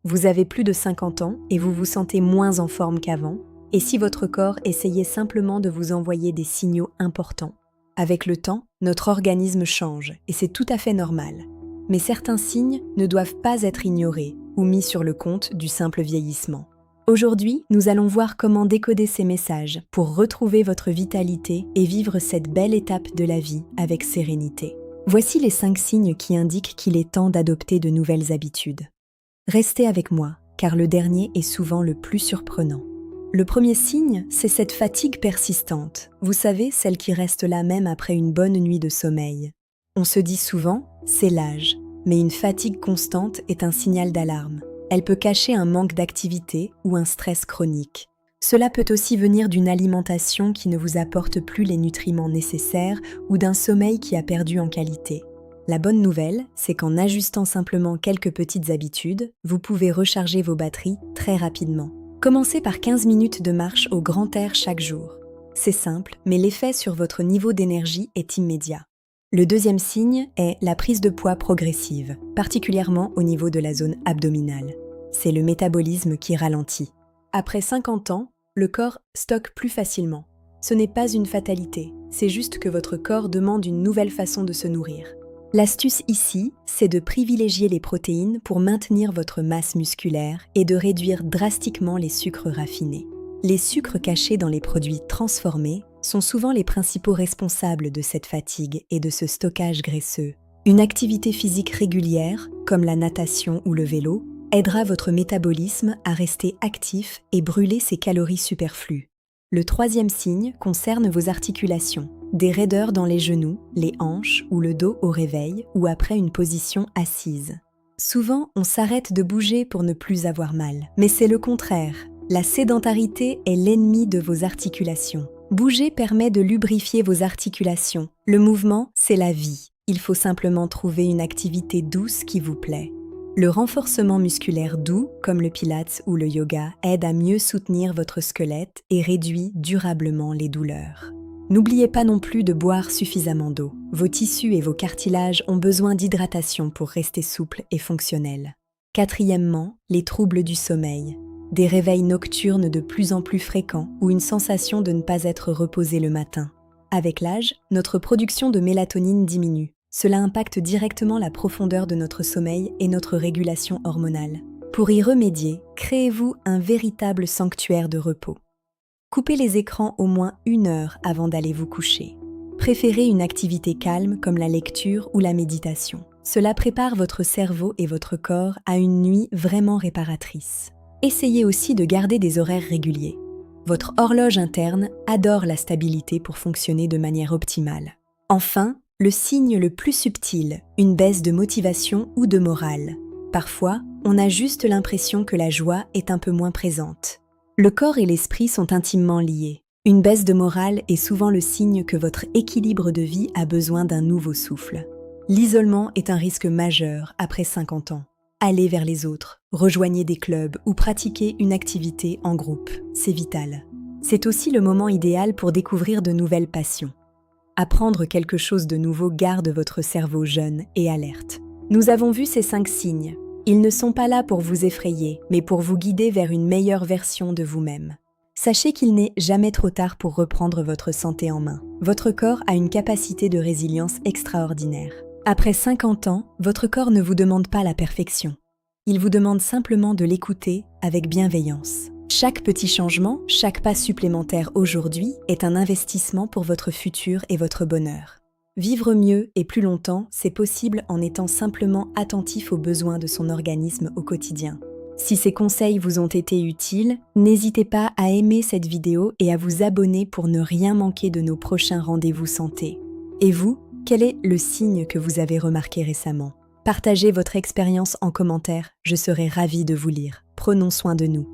Vous avez plus de 50 ans et vous vous sentez moins en forme qu'avant, et si votre corps essayait simplement de vous envoyer des signaux importants. Avec le temps, notre organisme change et c'est tout à fait normal. Mais certains signes ne doivent pas être ignorés ou mis sur le compte du simple vieillissement. Aujourd'hui, nous allons voir comment décoder ces messages pour retrouver votre vitalité et vivre cette belle étape de la vie avec sérénité. Voici les 5 signes qui indiquent qu'il est temps d'adopter de nouvelles habitudes. Restez avec moi, car le dernier est souvent le plus surprenant. Le premier signe, c'est cette fatigue persistante. Vous savez, celle qui reste là même après une bonne nuit de sommeil. On se dit souvent, c'est l'âge, mais une fatigue constante est un signal d'alarme. Elle peut cacher un manque d'activité ou un stress chronique. Cela peut aussi venir d'une alimentation qui ne vous apporte plus les nutriments nécessaires ou d'un sommeil qui a perdu en qualité. La bonne nouvelle, c'est qu'en ajustant simplement quelques petites habitudes, vous pouvez recharger vos batteries très rapidement. Commencez par 15 minutes de marche au grand air chaque jour. C'est simple, mais l'effet sur votre niveau d'énergie est immédiat. Le deuxième signe est la prise de poids progressive, particulièrement au niveau de la zone abdominale. C'est le métabolisme qui ralentit. Après 50 ans, le corps stocke plus facilement. Ce n'est pas une fatalité, c'est juste que votre corps demande une nouvelle façon de se nourrir. L'astuce ici, c'est de privilégier les protéines pour maintenir votre masse musculaire et de réduire drastiquement les sucres raffinés. Les sucres cachés dans les produits transformés sont souvent les principaux responsables de cette fatigue et de ce stockage graisseux. Une activité physique régulière, comme la natation ou le vélo, aidera votre métabolisme à rester actif et brûler ses calories superflues. Le troisième signe concerne vos articulations. Des raideurs dans les genoux, les hanches ou le dos au réveil ou après une position assise. Souvent, on s'arrête de bouger pour ne plus avoir mal. Mais c'est le contraire. La sédentarité est l'ennemi de vos articulations. Bouger permet de lubrifier vos articulations. Le mouvement, c'est la vie. Il faut simplement trouver une activité douce qui vous plaît. Le renforcement musculaire doux, comme le pilates ou le yoga, aide à mieux soutenir votre squelette et réduit durablement les douleurs. N'oubliez pas non plus de boire suffisamment d'eau. Vos tissus et vos cartilages ont besoin d'hydratation pour rester souples et fonctionnels. Quatrièmement, les troubles du sommeil. Des réveils nocturnes de plus en plus fréquents ou une sensation de ne pas être reposé le matin. Avec l'âge, notre production de mélatonine diminue. Cela impacte directement la profondeur de notre sommeil et notre régulation hormonale. Pour y remédier, créez-vous un véritable sanctuaire de repos. Coupez les écrans au moins 1 heure avant d'aller vous coucher. Préférez une activité calme comme la lecture ou la méditation. Cela prépare votre cerveau et votre corps à une nuit vraiment réparatrice. Essayez aussi de garder des horaires réguliers. Votre horloge interne adore la stabilité pour fonctionner de manière optimale. Enfin, le signe le plus subtil, une baisse de motivation ou de morale. Parfois, on a juste l'impression que la joie est un peu moins présente. Le corps et l'esprit sont intimement liés. Une baisse de morale est souvent le signe que votre équilibre de vie a besoin d'un nouveau souffle. L'isolement est un risque majeur après 50 ans. Allez vers les autres, rejoignez des clubs ou pratiquez une activité en groupe, c'est vital. C'est aussi le moment idéal pour découvrir de nouvelles passions. Apprendre quelque chose de nouveau garde votre cerveau jeune et alerte. Nous avons vu ces 5 signes. Ils ne sont pas là pour vous effrayer, mais pour vous guider vers une meilleure version de vous-même. Sachez qu'il n'est jamais trop tard pour reprendre votre santé en main. Votre corps a une capacité de résilience extraordinaire. Après 50 ans, votre corps ne vous demande pas la perfection. Il vous demande simplement de l'écouter avec bienveillance. Chaque petit changement, chaque pas supplémentaire aujourd'hui est un investissement pour votre futur et votre bonheur. Vivre mieux et plus longtemps, c'est possible en étant simplement attentif aux besoins de son organisme au quotidien. Si ces conseils vous ont été utiles, n'hésitez pas à aimer cette vidéo et à vous abonner pour ne rien manquer de nos prochains rendez-vous santé. Et vous, quel est le signe que vous avez remarqué récemment? Partagez votre expérience en commentaire, je serai ravie de vous lire. Prenons soin de nous.